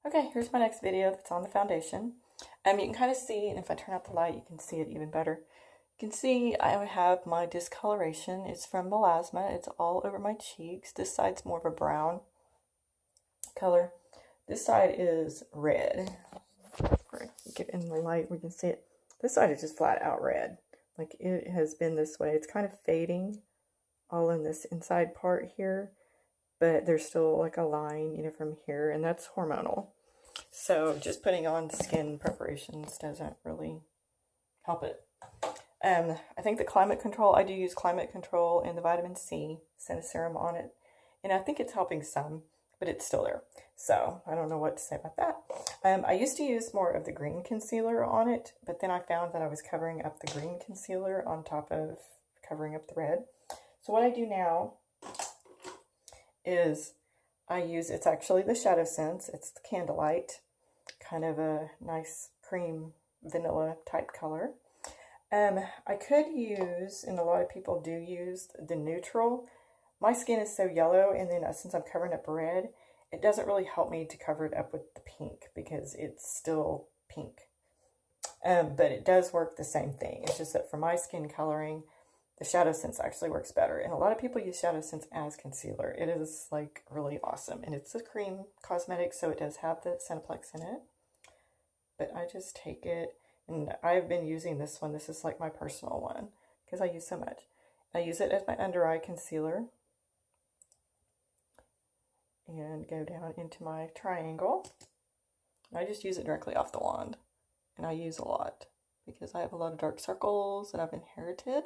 Okay, here's my next video that's on the foundation. You can kind of see, and if I turn out the light, you can see it even better. You can see I have my discoloration. It's from melasma. It's all over my cheeks. This side's more of a brown color. This side is red. Get in the light, we can see it. This side is just flat out red. Like it has been this way. It's kind of fading all in this inside part here, but there's still like a line, from here, and that's hormonal. So just putting on skin preparations doesn't really help it. I think the climate control, I do use climate control and the vitamin C serum on it, and I think it's helping some, but it's still there. So I don't know what to say about that. I used to use more of the green concealer on it, but then I found that I was covering up the green concealer on top of covering up the red. So what I do now is I use, it's actually the ShadowSense. It's the Candlelight, kind of a nice cream vanilla type color. I could use, and a lot of people do use, the neutral. My skin is so yellow, and then since I'm covering up red, it doesn't really help me to cover it up with the pink because it's still pink. But it does work the same thing. It's just that for my skin coloring, the ShadowSense actually works better. And a lot of people use ShadowSense as concealer. It is like really awesome. And it's a cream cosmetic, so it does have the Cineplex in it. But I just take it, and I've been using this one. This is like my personal one because I use so much. I use it as my under eye concealer. And go down into my triangle. I just use it directly off the wand. And I use a lot because I have a lot of dark circles that I've inherited.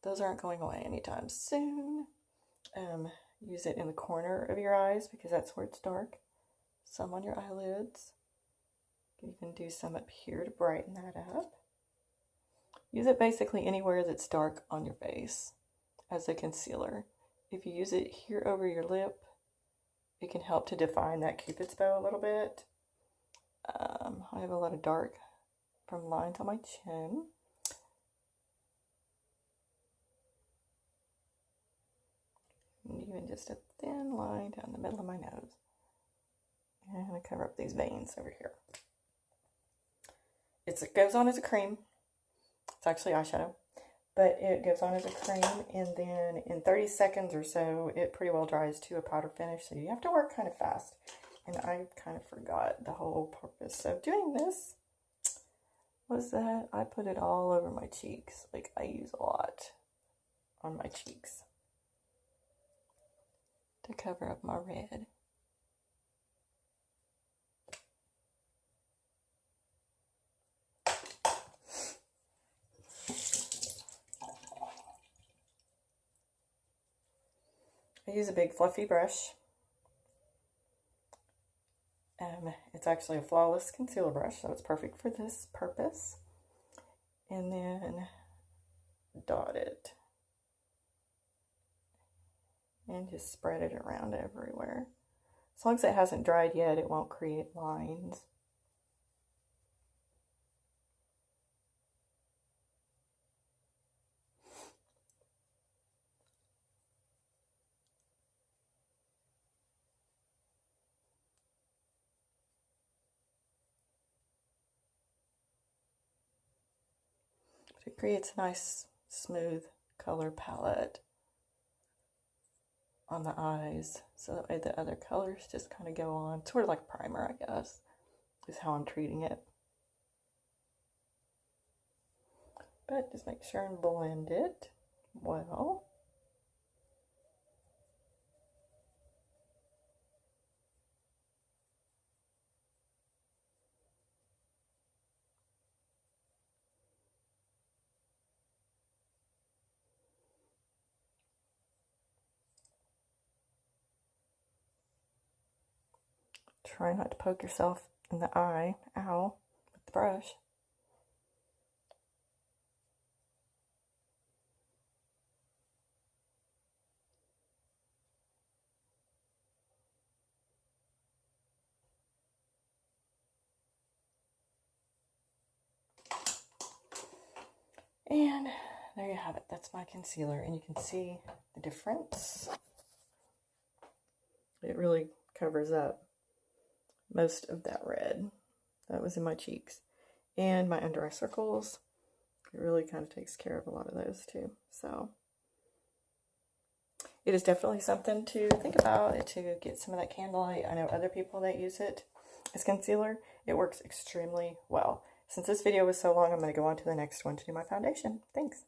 Those aren't going away anytime soon. Use it in the corner of your eyes because that's where it's dark. Some on your eyelids. You can do some up here to brighten that up. Use it basically anywhere that's dark on your face as a concealer. If you use it here over your lip, it can help to define that Cupid's bow a little bit. I have a lot of dark from lines on my chin. And even just a thin line down the middle of my nose. And I cover up these veins over here. It goes on as a cream. It's actually eyeshadow. But it goes on as a cream, and then in 30 seconds or so, it pretty well dries to a powder finish. So you have to work kind of fast. And I kind of forgot the whole purpose of doing this was that I put it all over my cheeks. Like I use a lot on my cheeks to cover up my red. I use a big fluffy brush. It's actually a flawless concealer brush, so it's perfect for this purpose. And then dot it. And just spread it around everywhere. As long as it hasn't dried yet, it won't create lines. It creates a nice, smooth color palette on the eyes, so that way the other colors just kind of go on. Sort of like primer, I guess, is how I'm treating it. But just make sure and blend it well. Try not to poke yourself in the eye, ow, with the brush. And there you have it. That's my concealer, and you can see the difference. It really covers up most of that red that was in my cheeks. And my under eye circles, it really kind of takes care of a lot of those too. So it is definitely something to think about, to get some of that Candlelight. I know other people that use it as concealer. It works extremely well. Since this video was so long, I'm going to go on to the next one to do my foundation. Thanks.